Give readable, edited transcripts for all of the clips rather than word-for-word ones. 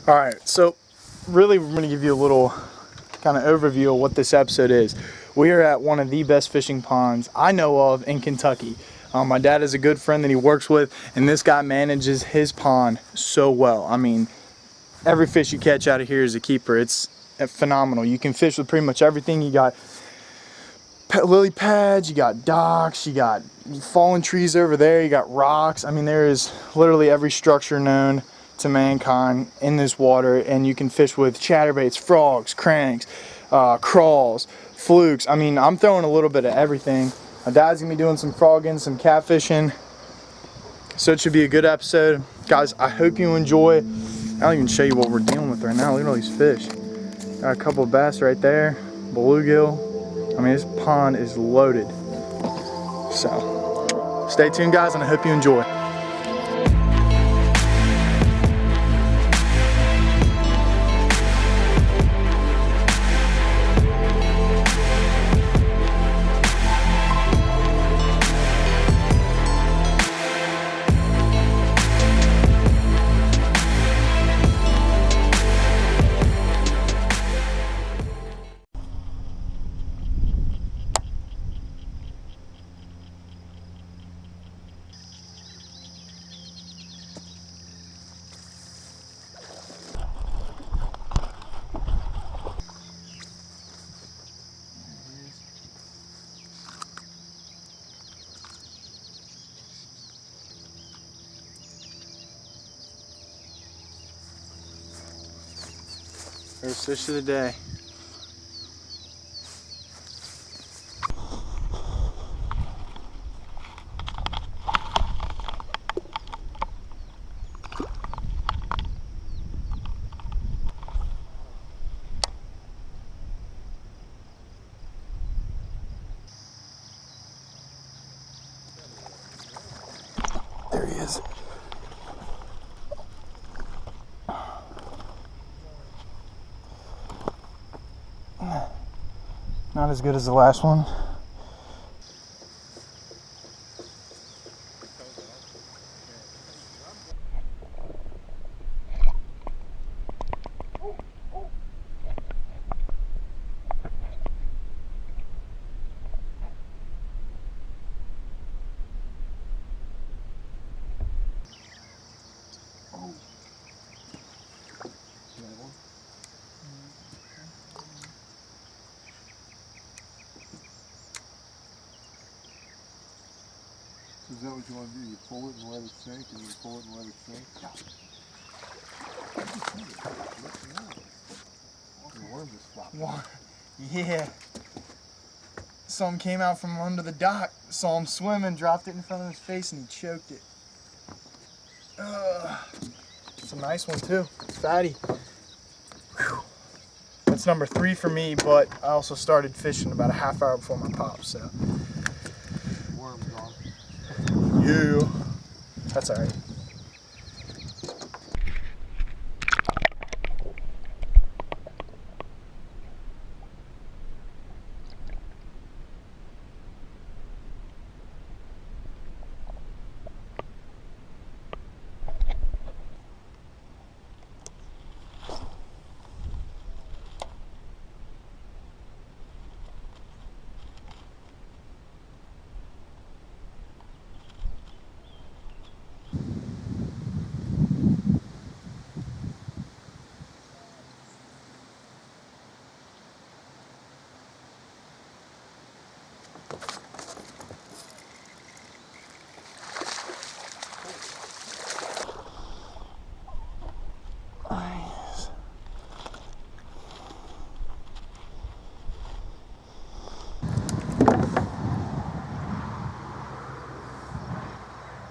All right, so really we're going to give you a little kind of overview of what this episode is. We are at one of the best fishing ponds I know of in Kentucky. My dad is a good friend that he works with, and this guy manages his pond so well. I mean, every fish you catch out of here is a keeper. It's phenomenal. You can fish with pretty much everything. You got lily pads, you got docks, you got fallen trees over there, you got rocks. I mean, there is literally every structure known to mankind in this water, and you can fish with chatterbaits, frogs, cranks, crawls, flukes. I mean, I'm throwing a little bit of everything. My dad's gonna be doing some frogging, some catfishing, so it should be a good episode. Guys, I hope you enjoy. I'll even show you what we're dealing with right now. Look at all these fish. Got a couple of bass right there, bluegill. I mean, this pond is loaded. So stay tuned, guys, and I hope you enjoy. First fish of the day. There he is. Not as good as the last one. Is that what you want to do? You pull it and let it sink, and you pull it and let it sink? The worm just flopped. Yeah. Some came out from under the dock, saw him swimming, dropped it in front of his face, and he choked it. It's a nice one too. It's fatty. Whew. That's number 3 for me, but I also started fishing about a half hour before my pop, so. Worm gone. Yeah. That's alright.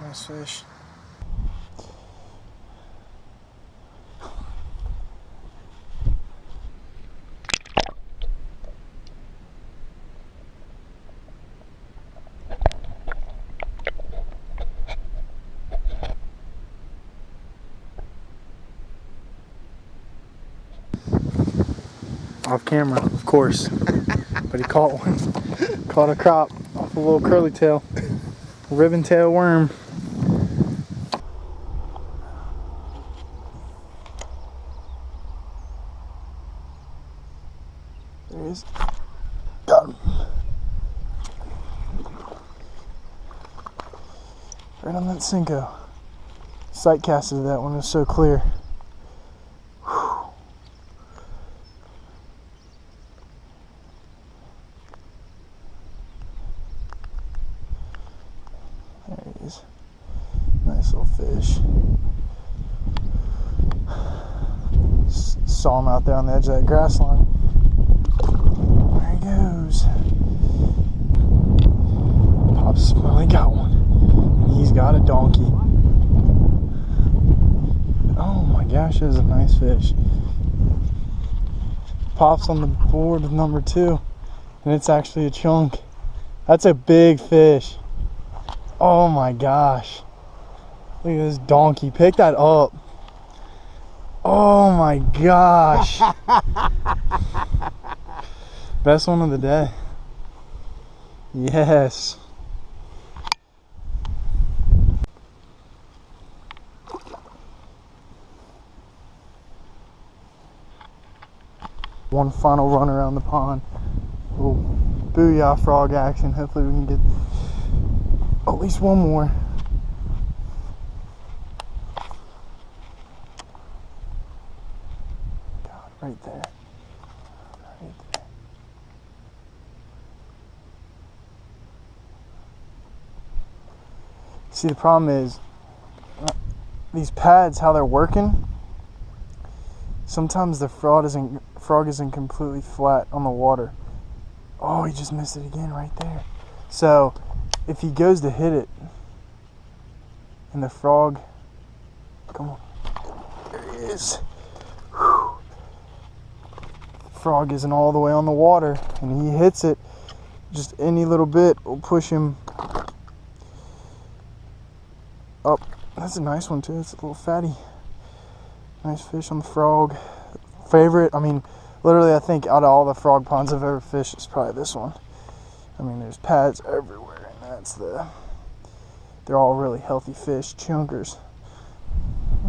Nice fish. Off camera, of course. But he caught one. Caught a crop off a little curly tail. Ribbon tail worm. he is. Got him. Right on that Cinco. Sight casted that one, it was so clear. Whew. There he is. Nice little fish. Saw him out there on the edge of that grass line. There he goes. Pop's finally got one. And he's got a donkey. Oh my gosh, that is a nice fish. Pop's on the board with number 2. And it's actually a chunk. That's a big fish. Oh my gosh. Look at this donkey. Pick that up. Oh my gosh. Best one of the day. Yes. One final run around the pond. Little booyah frog action. Hopefully we can get at least one more. God, right there. Right there. See, the problem is these pads, how they're working. Sometimes the frog isn't completely flat on the water. Oh, he just missed it again right there. So if he goes to hit it and the frog, come on, there he is. Whew. The frog isn't all the way on the water and he hits it, just any little bit will push him up. That's a nice one too. It's a little fatty. Nice fish on the frog. Favorite, I mean, literally I think out of all the frog ponds I've ever fished, it's probably this one. I mean, there's pads everywhere, and they're all really healthy fish, chunkers.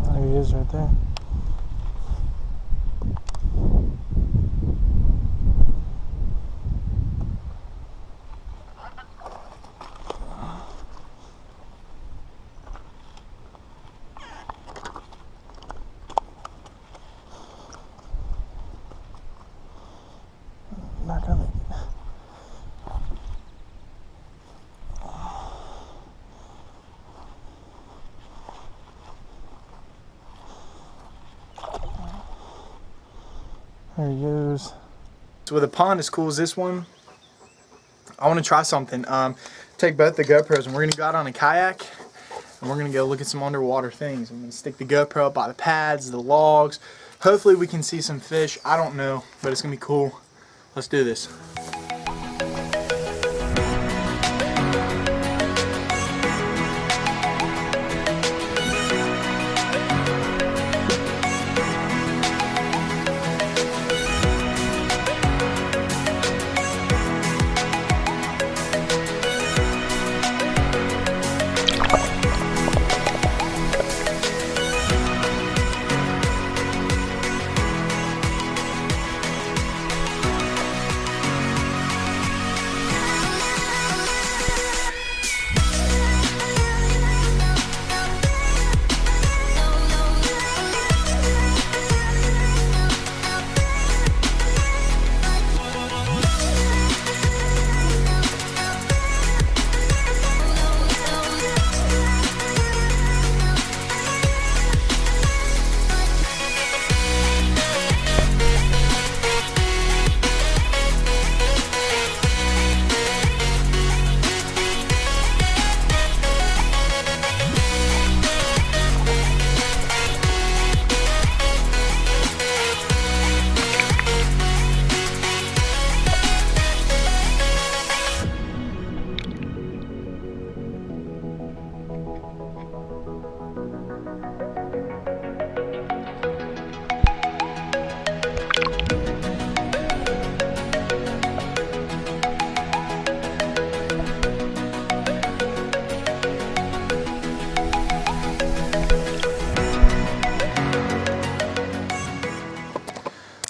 There he is right there. Not gonna make it. There he goes. So with a pond as cool as this one, I want to try something. Take both the GoPros and we're going to go out on a kayak and we're going to go look at some underwater things. I'm going to stick the GoPro up by the pads, the logs. Hopefully we can see some fish. I don't know, but it's going to be cool. Let's do this.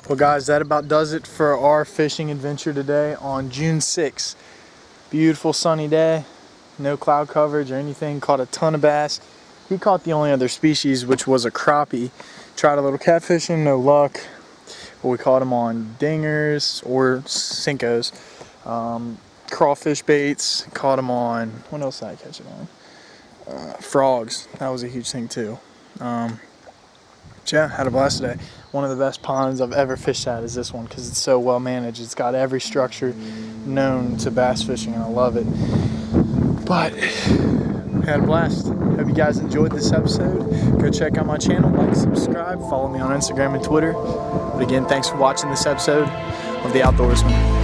Well guys, that about does it for our fishing adventure today on June 6th. Beautiful sunny day, no cloud coverage or anything. Caught a ton of bass. He caught the only other species, which was a crappie. Tried a little catfishing, no luck. But we caught him on dingers or Sinkos. Crawfish baits, caught him on, what else did I catch it on? Frogs, that was a huge thing too. Yeah, had a blast today. One of the best ponds I've ever fished at is this one because it's so well managed. It's got every structure known to bass fishing and I love it. But had a blast. Hope you guys enjoyed this episode. Go check out my channel, like, subscribe, follow me on Instagram and Twitter. But again, thanks for watching this episode of The Outdoorsmen.